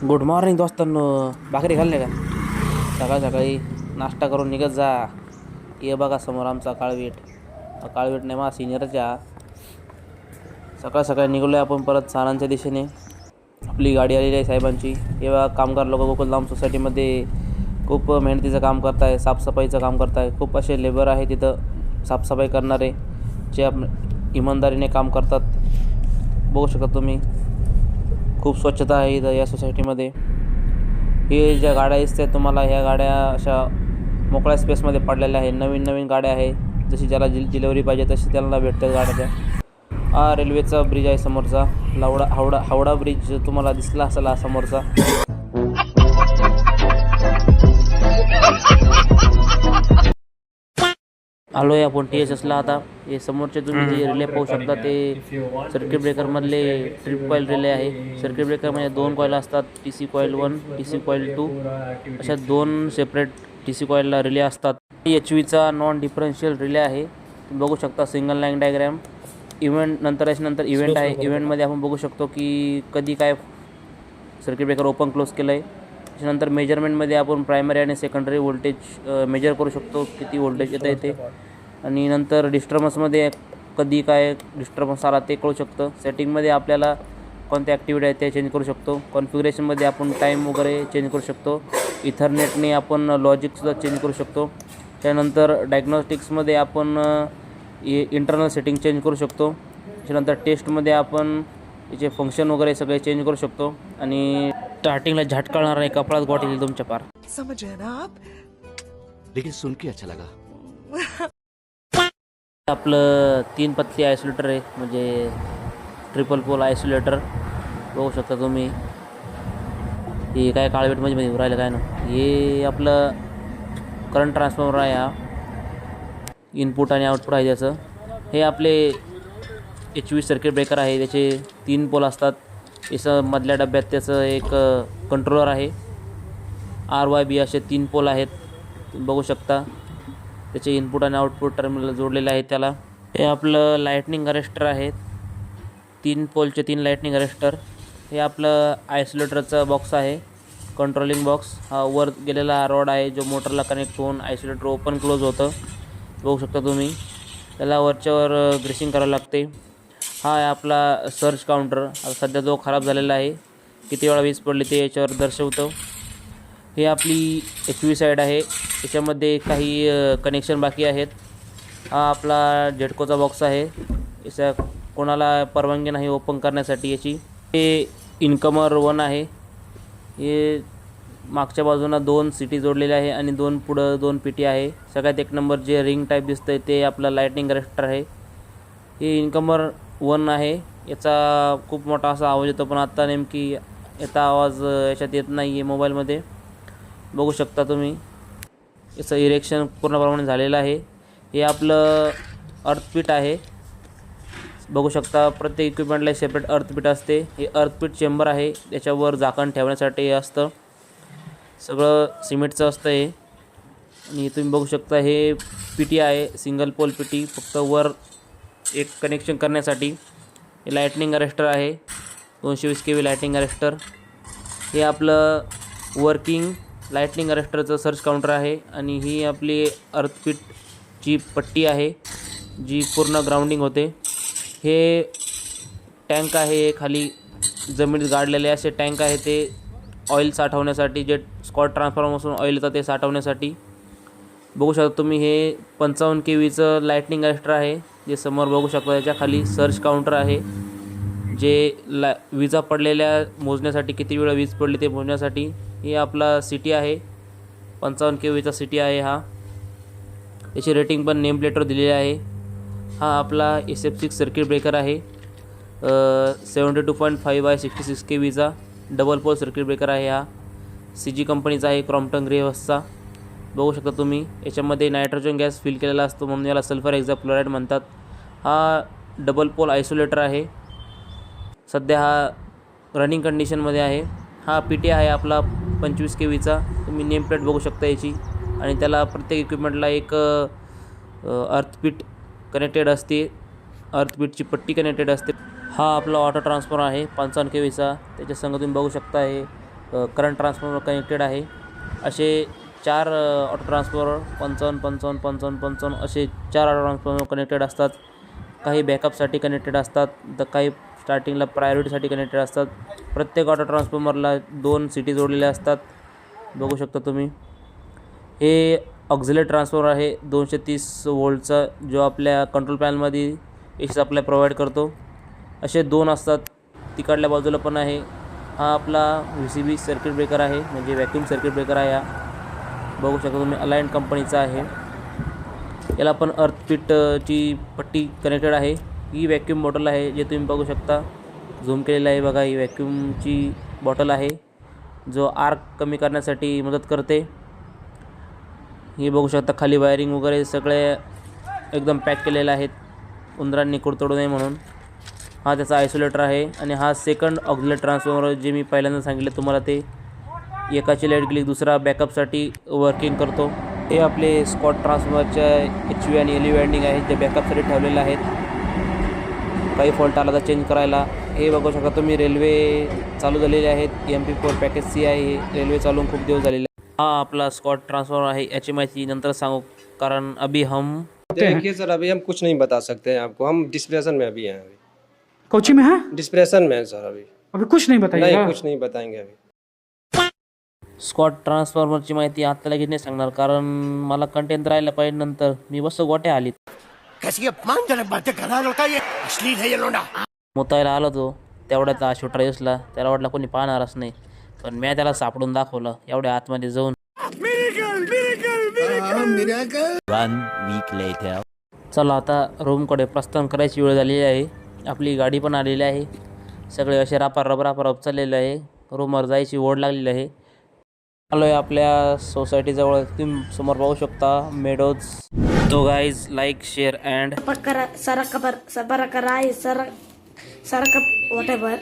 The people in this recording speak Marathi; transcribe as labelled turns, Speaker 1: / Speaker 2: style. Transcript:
Speaker 1: Good morning दोस्तांनो. भाकरी खाल्ले का? सकाळ सकाळी नाश्ता करून निघत जा. ये बघा समोर आमचा काळवीट. काळवीट नाही मा सिनियरच्या. सकाळ सकाळी निघलो आपण परत सारांच्या दिशेने. आपली गाडी आलेली आहे साहेबांची. हे बघा कामगार लोक गोकुलधाम सोसायटीमध्ये खूप मेहनतीचं काम करत आहे, साफसफाईचं काम करत आहे. खूप असे लेबर आहे तिथं साफसफाई करणारे, जे इमानदारीने काम करतात. बघू शकता तुम्ही, खूप स्वच्छता आहे इथं या सोसायटीमध्ये. हे ज्या गाड्या दिसतात तुम्हाला, ह्या गाड्या अशा मोकळ्या स्पेसमध्ये पडलेल्या आहे. नवीन नवीन गाड्या आहे, जशी ज्याला डिलिव्हरी पाहिजे तशी त्यांना भेटतात गाड्या. हा रेल्वेचा ब्रिज आहे समोरचा. हावडा ब्रिज तुम्हाला दिसला असेल हा समोरचा. आलो आहे आपण THSला. आता हे समोरचे तुम्ही जे रिले पाहू शकता ते सर्किट ब्रेकरमधले ट्रिप कॉईल रिले आहे. सर्किट ब्रेकरमध्ये 2 कॉईल असतात, TC कॉईल 1, TC कॉईल 2, अशा 2 सेपरेट TC कॉईलला रिले असतात. HVचा नॉन डिफरन्शियल रिले आहे. तुम्ही बघू शकता सिंगल लाईन डायग्रॅम. इव्हेंट नंतर इव्हेंट आहे. इव्हेंटमध्ये आपण बघू शकतो की कधी काय सर्किट ब्रेकर ओपन क्लोज केलं आहे. त्याच्यानंतर मेजरमेंटमध्ये आपण प्रायमरी आणि सेकंडरी व्होल्टेज मेजर करू शकतो, किती व्होल्टेज येतं आहे ते. आणि नंतर डिस्टर्बन्समध्ये कधी काय डिस्टर्बन्स आला ते कळू शकतं. सेटिंगमध्ये आपल्याला कोणत्या ॲक्टिव्हिटी आहेत ते चेंज करू शकतो. कॉन्फिगरेशनमध्ये आपण टाईम वगैरे चेंज करू शकतो. इथरनेटने आपण लॉजिकसुद्धा चेंज करू शकतो. त्यानंतर डायग्नॉस्टिक्समध्ये आपण इंटरनल सेटिंग चेंज करू शकतो. त्याच्यानंतर टेस्टमध्ये आपण याचे फंक्शन वगैरे सगळे चेंज करू शकतो. आणि स्टार्टिंगला झटकाळणार नाही, कपडाच गोटी येईल तुमच्या पार.
Speaker 2: समझे ना आप?
Speaker 3: लेकिन सुन के अच्छा लगा.
Speaker 1: आपलं 3 पत्ती आयसोलेटर आहे, म्हणजे ट्रिपल पोल आयसोलेटर. बघू शकता तुम्ही. हे काय काळवेटमध्ये राहिलं काय ना, हे आपलं करंट ट्रान्सफॉर्मर आहे. हा इनपुट आणि आउटपुट आहे त्याचं. हे आपले HV सर्किट ब्रेकर आहे. त्याचे 3 पोल असतात. याचं मधल्या डब्यात त्याचं एक कंट्रोलर आहे. RYB असे 3 पोल आहेत, तुम्ही बघू शकता. त्याचे इनपुट आणि आउटपुट टर्मिनल जोडलेले आहेत त्याला. हे आपलं लाईटनिंग अरेस्टर आहे. 3 पोलचे 3 लाईटनिंग अरेस्टर. हे आपलं आयसोलेटरचा बॉक्स आहे, कंट्रोलिंग बॉक्स. हा वर गेलेला रॉड आहे जो मोटरला कनेक्ट होऊन आयसोलेटर ओपन क्लोज होतं. बघू शकता तुम्ही. त्याला वरच्यावर ग्रेसिंग करावं लागते. हा आहे आपला सर्च काउंटर. आता सध्या जो खराब झालेला आहे, किती वेळा वीज पडली ते याच्यावर दर्शवतं. हे आपली HV साईड आहे. याच्यामध्ये काही कनेक्शन बाकी आहेत. हा आपला झेडकोचा बॉक्स आहे. याचा कोणाला परवानगी नाही ओपन करण्यासाठी याची. हे इनकमर 1 आहे. हे मागच्या बाजूला 2 CT जोडलेले आहे आणि 2 पुढं 2 PT आहे. सगळ्यात 1 नंबर जे रिंग टाईप दिसतं आहे ते आपलं लाईटनिंग अरेस्टर आहे. हे इनकमर 1 आहे. याचा खूप मोठा असा आवाज येतो, पण आत्ता नेमकी याचा आवाज याच्यात येत नाही आहे मोबाईलमध्ये. बघू शकता तुम्ही. याचं इरेक्शन पूर्णप्रमाणे झालेलं आहे. हे आपलं अर्थपीट आहे. बघू शकता प्रत्येक इक्विपमेंटला सेपरेट अर्थपीट असते. हे अर्थपीट चेंबर आहे. त्याच्यावर झाकण ठेवण्यासाठी हे असतं. सगळं सिमेंटचं असतं हे. आणि तुम्ही बघू शकता हे PT आहे, सिंगल पोल PT, फक्त वर एक कनेक्शन करण्यासाठी. हे लाईटनिंग अरेस्टर आहे, 220 kV लाईटनिंग अरेस्टर. हे आपलं वर्किंग लाईटनिंग अरेस्टरचं सर्च काउंटर आहे. आणि ही आपली अर्थपीटची पट्टी आहे जी पूर्ण ग्राउंडिंग होते. हे टँक आहे, खाली जमिनीत गाडलेले असे टँक आहे. ते ऑइल साठवण्यासाठी, जे स्कॉट ट्रान्सफॉर्मरपासून ऑइल येतं ते साठवण्यासाठी. बघू शकता तुम्ही. हे 55 kVचं लाईटनिंग अरेस्टर आहे जे समोर बघू शकता. त्याच्या खाली सर्च काउंटर आहे, जे विजा पडलेल्या मोजण्यासाठी, किती वेळ वीज पडली ते मोजण्यासाठी. हे आपला CT आहे, 55 kVचा CT आहे हा. याची रेटिंग पण नेम प्लेटवर दिलेली आहे. हा आपला SF6 सर्किट ब्रेकर आहे, 72.5/66 kVचा डबल पोल सर्किट ब्रेकर आहे. हा CG कंपनीचा आहे, क्रॉम्प्टन ग्रेव्हसचा. बघू शकता तुम्ही. याच्यामध्ये नायट्रोजन गॅस फिल केलेला असतो, म्हणून याला सल्फर हेक्साफ्लोराईड म्हणतात. हा डबल पोल आयसोलेटर आहे. सध्या हा रनिंग कंडिशनमध्ये आहे. हा PT आहे आपला 25 kVचा. तुम्ही नेम प्लेट बघू शकता याची. आणि त्याला प्रत्येक इक्विपमेंटला एक अर्थपीट कनेक्टेड असते, अर्थपीटची पट्टी कनेक्टेड असते. हा आपला ऑटो ट्रान्सफॉर्मर आहे 55 kVचा. त्याच्या संग तुम्ही बघू शकता हे करंट ट्रान्सफॉर्मर कनेक्टेड आहे. असे 4 ऑटो ट्रान्सफॉर्मर 55 55 55 55 असे 4 ऑटो ट्रान्सफॉर्मर कनेक्टेड असतात. काही बॅकअपसाठी कनेक्टेड असतात, तर काही स्टार्टिंगला प्रायोरिटीसाठी कनेक्टेड असतात. प्रत्येक ऑटो ट्रान्सफॉर्मरला 2 सिटी जोडलेल्या असतात, बघू शकता तुम्ही. हे ऑक्झिलरी ट्रान्सफॉर्मर आहे 230 वोल्टचा, जो आपल्या कंट्रोल पॅनलमध्ये AC सप्लाय प्रोव्हाइड करतो. असे 2 असतात. तिकडल्या बाजूला पण आहे. हा आपला VCB सर्किट ब्रेकर आहे, म्हणजे व्हॅक्यूम सर्किट ब्रेकर आहे. हा बघू शकता तुम्ही, अलायन कंपनीचा आहे. याला पण अर्थपीटची पट्टी कनेक्टेड आहे. ही व्हॅक्यूम बॉटल आहे, जे तुम्ही बघू शकता, झूम केलेलं आहे बघा. ही व्हॅक्यूमची बॉटल आहे, जो आर्क कमी करण्यासाठी मदत करते. ही बघू शकता, खाली वायरिंग वगैरे सगळे एकदम पॅक केलेले आहेत, उंदरांनी कुरतडू नये म्हणून. हा त्याचा आयसोलेटर आहे. आणि हा सेकंड ऑक्झिलरी ट्रान्सफॉर्मर, जे मी पहिल्यांदा सांगितलं तुम्हाला, ते एकाची लाईट गेली दुसरा बॅकअपसाठी वर्किंग करतो. हे आपले स्कॉट ट्रान्सफॉर्मरच्या HV आणि LV वायंडिंग आहेत, जे बॅकअपसाठी ठेवलेले आहेत. काही फॉल्ट आला तर चेंज करायला. हे बघू शकता तुम्ही, रेल्वे चालू झालेले आहेत. MP4 पॅकेज C आहे. हे रेल्वे चालून खूप दिवस झालेले. हा आपला स्कॉट ट्रान्सफॉर्मर आहे. याची माहिती नंतर सांगू, कारण अभी हम
Speaker 2: देखिए सर, अभी हम कुछ नहीं बता सकते हैं आपको, हम डिस्प्रेशन में अभी हैं। अभी
Speaker 4: कोची में है?
Speaker 2: डिस्प्रेशन में है सर,
Speaker 4: अभी कुछ नहीं बताइएगा।
Speaker 2: नहीं कुछ नहीं बताएंगे अभी।
Speaker 1: स्कॉट ट्रान्सफॉर्मरची माहिती आता लगेच नाही सांगणार, कारण मला कंटेंट राहायला पाहिजे. नंतर मी बस गोट्या आलीत.
Speaker 3: कैसी अपमानजनक बातें कर रहा है लड़का, ये अश्लील है ये लोंडा.
Speaker 1: मुतायला आलो तो, तेवढ्यात हा शूटर दिसला. त्याला वाटलं कोणी पाहणारच नाही, पण मी त्याला सापडून दाखवलं एवढ्या आतमध्ये जाऊन.
Speaker 3: 1 week later.
Speaker 1: चला आता रूमकडे प्रस्थान करायची वेळ झालेली आहे. आपली गाडी पण आलेली आहे. सगळे असे रापार चाललेले आहे. रूमवर जायची ओढ लागलेली आहे. आलो आहे आपल्या सोसायटीजवळ. तुम्ही समोर पाहू शकता मेडोज. तो guys, like, share and
Speaker 5: Pakara, Saraka, Sabarakarai, Saraka, whatever.